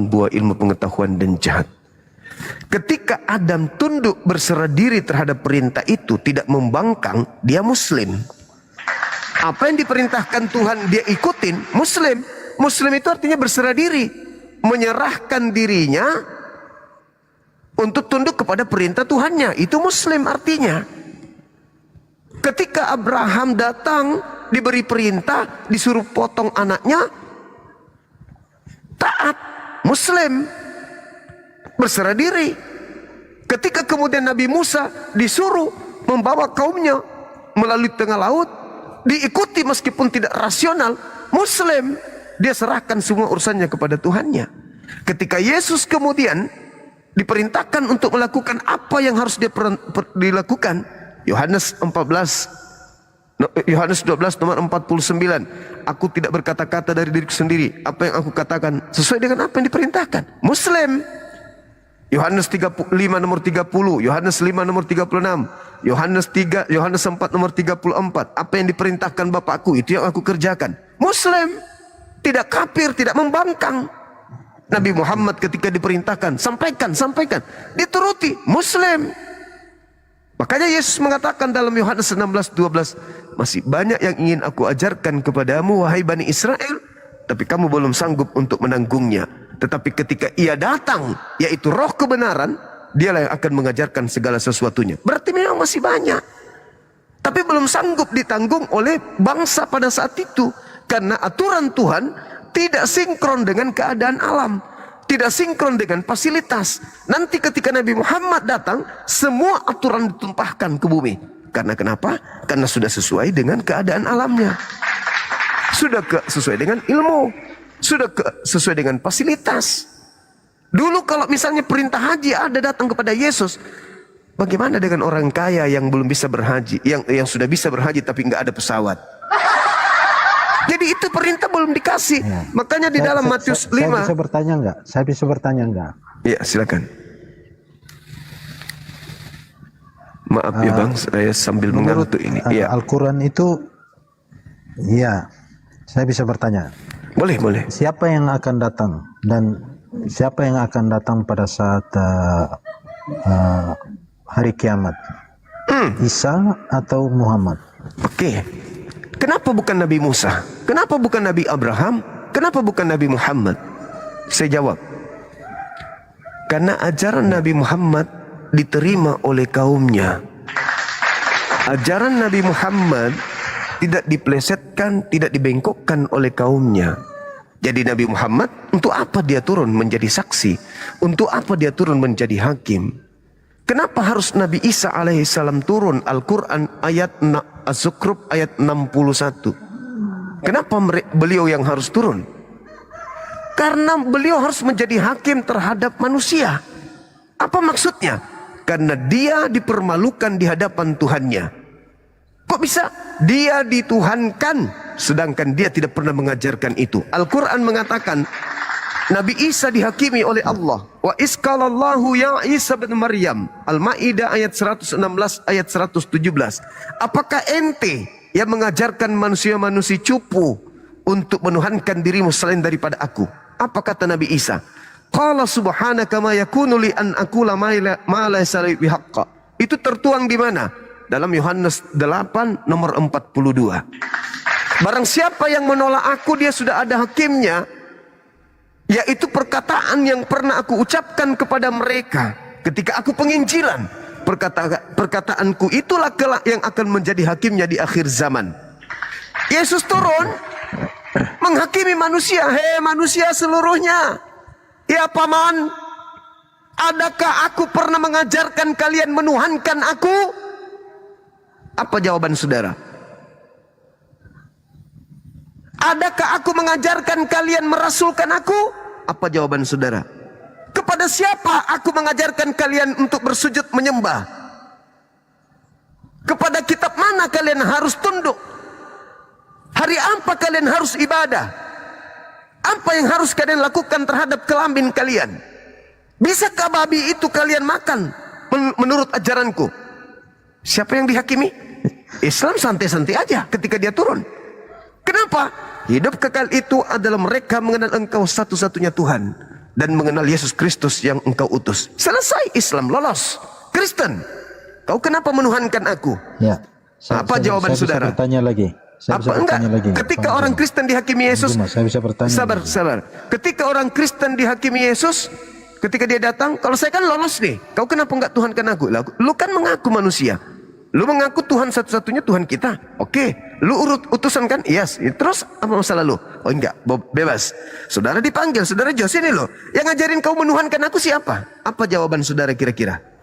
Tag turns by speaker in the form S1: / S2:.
S1: buah ilmu pengetahuan dan jahat. Ketika Adam tunduk berserah diri terhadap perintah itu, tidak membangkang, dia muslim. Apa yang diperintahkan Tuhan dia ikutin, muslim. Muslim itu artinya berserah diri, menyerahkan dirinya untuk tunduk kepada perintah Tuhannya. Itu muslim artinya. Ketika Abraham datang, diberi perintah, disuruh potong anaknya, taat, muslim, berserah diri. Ketika kemudian Nabi Musa disuruh membawa kaumnya melalui tengah laut, diikuti meskipun tidak rasional, muslim. Dia serahkan semua urusannya kepada Tuhannya. Ketika Yesus kemudian diperintahkan untuk melakukan apa yang harus dilakukan, Yohanes 12 nomor 49, aku tidak berkata-kata dari diriku sendiri, apa yang aku katakan sesuai dengan apa yang diperintahkan, muslim. Yohanes 5 nomor 30, Yohanes 5 nomor 36, Yohanes 4 nomor 34, apa yang diperintahkan Bapakku itu yang aku kerjakan, muslim. Tidak kafir, tidak membangkang. Nabi Muhammad ketika diperintahkan, sampaikan, dituruti, muslim. Makanya Yesus mengatakan dalam Yohanes 16:12, masih banyak yang ingin aku ajarkan kepadamu wahai Bani Israel, tapi kamu belum sanggup untuk menanggungnya. Tetapi ketika ia datang, yaitu roh kebenaran, dialah yang akan mengajarkan segala sesuatunya. Berarti memang masih banyak, tapi belum sanggup ditanggung oleh bangsa pada saat itu. Karena aturan Tuhan tidak sinkron dengan keadaan alam, tidak sinkron dengan fasilitas. Nanti ketika Nabi Muhammad datang, semua aturan ditumpahkan ke bumi. Karena kenapa? Karena sudah sesuai dengan keadaan alamnya, sudah sesuai dengan ilmu, sudah sesuai dengan fasilitas. Dulu kalau misalnya perintah haji ada datang kepada Yesus, bagaimana dengan orang kaya yang belum bisa berhaji, yang sudah bisa berhaji tapi nggak ada pesawat? Jadi itu perintah belum dikasih. Ya. Makanya di dalam Matius 5.
S2: Saya bisa bertanya enggak? Iya, silakan.
S1: Maaf ya Bang, saya sambil mengantuk ini.
S2: Al-Quran itu, iya, saya bisa bertanya.
S1: Boleh.
S2: Siapa yang akan datang dan siapa yang akan datang pada saat hari kiamat? Isa atau Muhammad?
S1: Oke. Kenapa bukan Nabi Musa? Kenapa bukan Nabi Abraham? Kenapa bukan Nabi Muhammad? Saya jawab, karena ajaran Nabi Muhammad diterima oleh kaumnya. Ajaran Nabi Muhammad tidak dipelesetkan, tidak dibengkokkan oleh kaumnya. Jadi Nabi Muhammad, untuk apa dia turun menjadi saksi? Untuk apa dia turun menjadi hakim? Kenapa harus Nabi Isa alaihissalam turun? Al-Quran ayat Az-Zukhruf ayat 61. Kenapa beliau yang harus turun? Karena beliau harus menjadi hakim terhadap manusia. Apa maksudnya? Karena dia dipermalukan di hadapan Tuhannya. Kok bisa? Dia dituhankan, sedangkan dia tidak pernah mengajarkan itu. Al-Quran mengatakan, Nabi Isa dihakimi oleh Allah. Wa isqalallahu ya Isa bin Maryam. Al-Maidah ayat 116 ayat 117. Apakah ente yang mengajarkan manusia-manusia cupu untuk menuhankan dirimu selain daripada aku? Apa kata Nabi Isa? Qala subhanaka ma yakunu li an aqula ma laysa li bihaqqa. Itu tertuang di mana? Dalam Yohanes 8 nomor 42. Barang siapa yang menolak aku, dia sudah ada hakimnya, yaitu perkataan yang pernah aku ucapkan kepada mereka ketika aku penginjilan. Perkataanku itulah kelak yang akan menjadi hakimnya di akhir zaman. Yesus turun menghakimi manusia. Hei manusia seluruhnya, ya paman, adakah aku pernah mengajarkan kalian menuhankan aku? Apa jawaban saudara? Adakah aku mengajarkan kalian merasulkan aku? Apa jawaban saudara? Kepada siapa aku mengajarkan kalian untuk bersujud menyembah? Kepada kitab mana kalian harus tunduk? Hari apa kalian harus ibadah? Apa yang harus kalian lakukan terhadap kelamin kalian? Bisakah babi itu kalian makan menurut ajaranku? Siapa yang dihakimi? Islam santai-santai aja ketika dia turun. Kenapa? Hidup kekal itu adalah mereka mengenal engkau satu-satunya Tuhan dan mengenal Yesus Kristus yang engkau utus. Selesai Islam, lolos. Kristen, kau kenapa menuhankan aku?
S2: Ya.
S1: Apa jawaban
S2: saya
S1: saudara?
S2: Bisa bertanya lagi. Saya bisa
S1: Enggak?
S2: bertanya lagi.
S1: Ketika
S2: Pak
S1: orang
S2: Juma.
S1: Kristen dihakimi Yesus,
S2: Juma, saya bisa bertanya.
S1: sabar,
S2: lagi.
S1: sabar. Ketika orang Kristen dihakimi Yesus, ketika dia datang, kalau saya kan lolos nih, kau kenapa enggak Tuhankan aku? Lah, lu kan mengaku manusia. Lu mengaku Tuhan satu-satunya Tuhan kita. Oke, lu urut utusan kan? Yes. Terus apa masalah lu? Oh enggak, bebas. Saudara dipanggil, saudara Jos ini loh. Yang ngajarin kau menuhankan aku siapa? Apa jawaban saudara kira-kira?